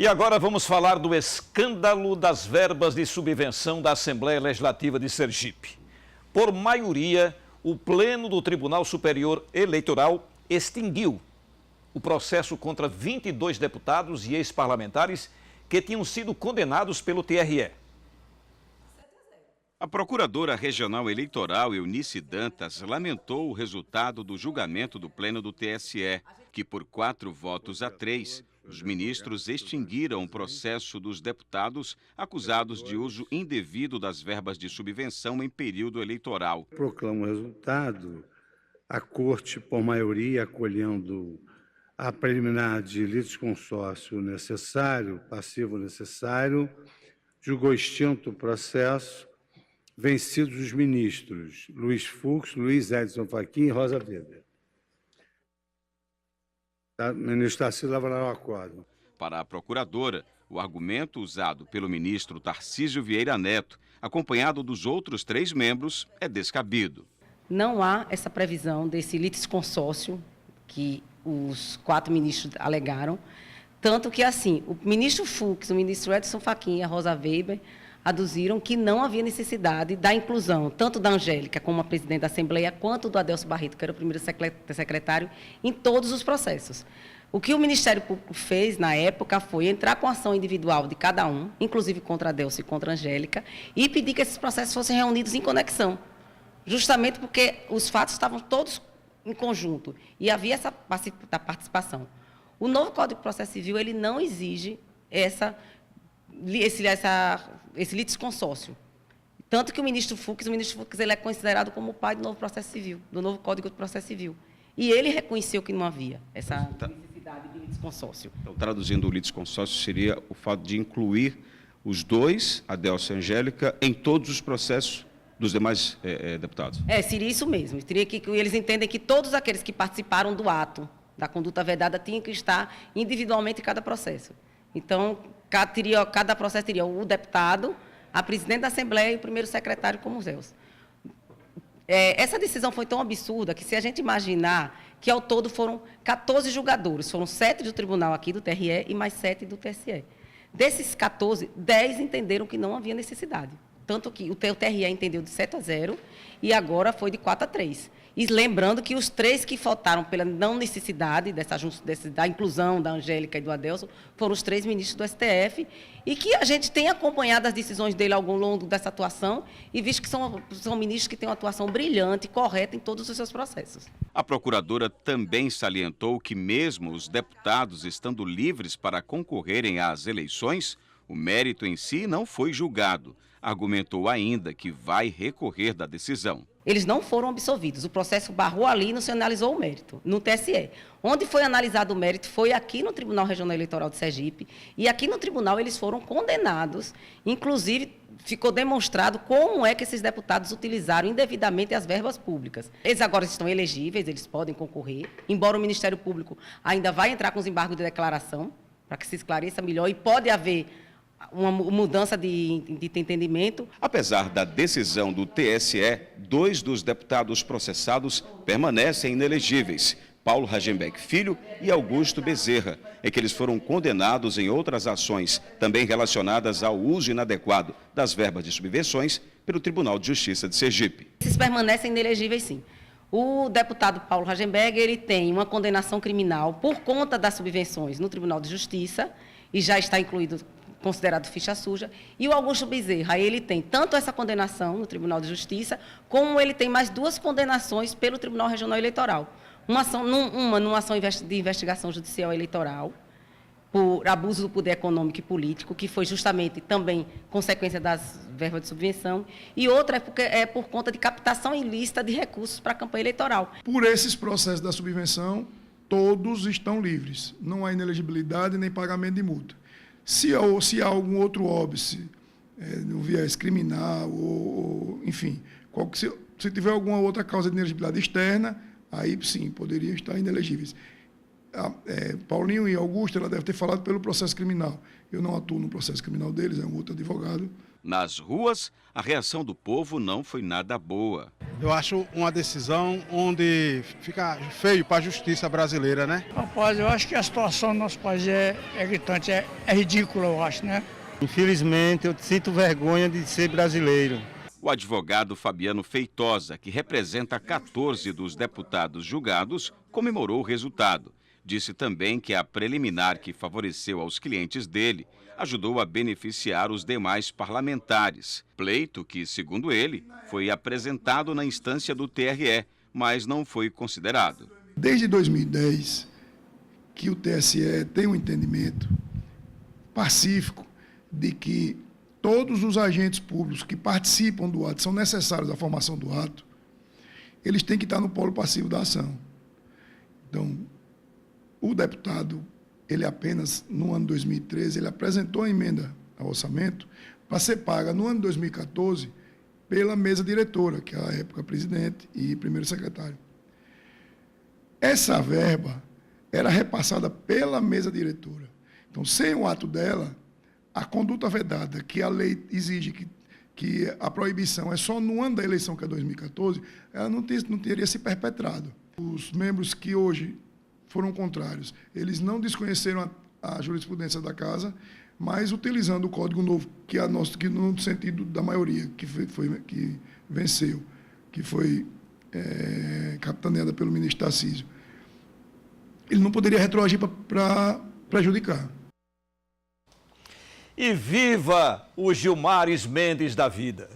E agora vamos falar do escândalo das verbas de subvenção da Assembleia Legislativa de Sergipe. Por maioria, o Pleno do Tribunal Superior Eleitoral extinguiu o processo contra 22 deputados e ex-parlamentares que tinham sido condenados pelo TRE. A Procuradora Regional Eleitoral, Eunice Dantas, lamentou o resultado do julgamento do Pleno do TSE, que por 4 votos a 3, os ministros extinguiram o processo dos deputados acusados de uso indevido das verbas de subvenção em período eleitoral. Proclama o resultado, a Corte, por maioria, acolhendo a preliminar de litisconsórcio necessário, passivo necessário, julgou extinto o processo, vencidos os ministros Luiz Fux, Luiz Edson Fachin e Rosa Weber. O ministro Tarcísio lavrará o acordo. Para a Procuradora, o argumento usado pelo ministro Tarcísio Vieira Neto, acompanhado dos outros 3 membros, é descabido. Não há essa previsão desse litisconsórcio que os 4 ministros alegaram, tanto que, assim, o ministro Fux, o ministro Edson Fachin e a Rosa Weber aduziram que não havia necessidade da inclusão, tanto da Angélica, como a presidente da Assembleia, quanto do Adelso Barreto, que era o primeiro secretário, em todos os processos. O que o Ministério Público fez, na época, foi entrar com ação individual de cada um, inclusive contra Adelso e contra a Angélica, e pedir que esses processos fossem reunidos em conexão, justamente porque os fatos estavam todos em conjunto e havia essa participação. O novo Código de Processo Civil ele não exige esse litisconsórcio. Tanto que o ministro Fux ele é considerado como o pai do novo processo civil, do novo Código de Processo Civil. E ele reconheceu que não havia essa necessidade de litisconsórcio. Então, traduzindo o litisconsórcio, seria o fato de incluir os 2, Adelso e Angélica, em todos os processos dos demais deputados. Seria isso mesmo. Teria que eles entendem que todos aqueles que participaram do ato da conduta vedada tinham que estar individualmente em cada processo. Então, cada processo teria o deputado, a presidente da Assembleia e o primeiro secretário como os réus. Essa decisão foi tão absurda que, se a gente imaginar que, ao todo, foram 14 julgadores, foram 7 do tribunal aqui do TRE e mais 7 do TSE. Desses 14, 10 entenderam que não havia necessidade. Tanto que o TRE entendeu de 7-0 e agora foi de 4-3. E lembrando que os 3 que votaram pela não necessidade da inclusão da Angélica e do Adelso foram os 3 ministros do STF e que a gente tem acompanhado as decisões dele ao longo dessa atuação e visto que são ministros que têm uma atuação brilhante e correta em todos os seus processos. A procuradora também salientou que, mesmo os deputados estando livres para concorrerem às eleições, o mérito em si não foi julgado. Argumentou ainda que vai recorrer da decisão. Eles não foram absolvidos. O processo barrou ali e não se analisou o mérito, no TSE. Onde foi analisado o mérito foi aqui no Tribunal Regional Eleitoral de Sergipe. E aqui no tribunal eles foram condenados. Inclusive, ficou demonstrado como é que esses deputados utilizaram indevidamente as verbas públicas. Eles agora estão elegíveis, eles podem concorrer, embora o Ministério Público ainda vai entrar com os embargos de declaração, para que se esclareça melhor, e pode haver uma mudança de entendimento. Apesar da decisão do TSE, 2 dos deputados processados permanecem inelegíveis, Paulo Ragenbeck Filho e Augusto Bezerra, é que eles foram condenados em outras ações, também relacionadas ao uso inadequado das verbas de subvenções pelo Tribunal de Justiça de Sergipe. Esses permanecem inelegíveis, sim. O deputado Paulo Ragenbeck, ele tem uma condenação criminal por conta das subvenções no Tribunal de Justiça e já está incluído, considerado ficha suja, e o Augusto Bezerra, ele tem tanto essa condenação no Tribunal de Justiça, como ele tem mais 2 condenações pelo Tribunal Regional Eleitoral. Uma numa ação de investigação judicial eleitoral, por abuso do poder econômico e político, que foi justamente também consequência das verbas de subvenção, e outra é por conta de captação ilícita de recursos para a campanha eleitoral. Por esses processos da subvenção, todos estão livres, não há inelegibilidade nem pagamento de multa. Se há algum outro óbice, no viés criminal, enfim, se tiver alguma outra causa de inelegibilidade externa, aí sim, poderiam estar inelegíveis. Paulinho e Augusto, ela deve ter falado pelo processo criminal. Eu não atuo no processo criminal deles, é um outro advogado, Nas ruas, a reação do povo não foi nada boa. Eu acho uma decisão onde fica feio para a justiça brasileira, né? Rapaz, eu acho que a situação do nosso país é gritante, é ridícula, eu acho, né? Infelizmente, eu sinto vergonha de ser brasileiro. O advogado Fabiano Feitosa, que representa 14 dos deputados julgados, comemorou o resultado. Disse também que a preliminar que favoreceu aos clientes dele ajudou a beneficiar os demais parlamentares. Pleito que, segundo ele, foi apresentado na instância do TRE, mas não foi considerado. Desde 2010, que o TSE tem um entendimento pacífico de que todos os agentes públicos que participam do ato, são necessários à formação do ato, eles têm que estar no polo passivo da ação. Então, o deputado, ele apenas, no ano 2013, ele apresentou a emenda ao orçamento para ser paga no ano de 2014 pela mesa diretora, que é a época presidente e primeiro secretário. Essa verba era repassada pela mesa diretora. Então, sem o ato dela, a conduta vedada, que a lei exige que a proibição é só no ano da eleição, que é 2014, ela não teria se perpetrado. Os membros que hoje foram contrários, eles não desconheceram a jurisprudência da Casa, mas utilizando o Código Novo, que é que no sentido da maioria, que venceu, que foi capitaneada pelo ministro Tarcísio, ele não poderia retroagir para prejudicar. E viva o Gilmares Mendes da vida!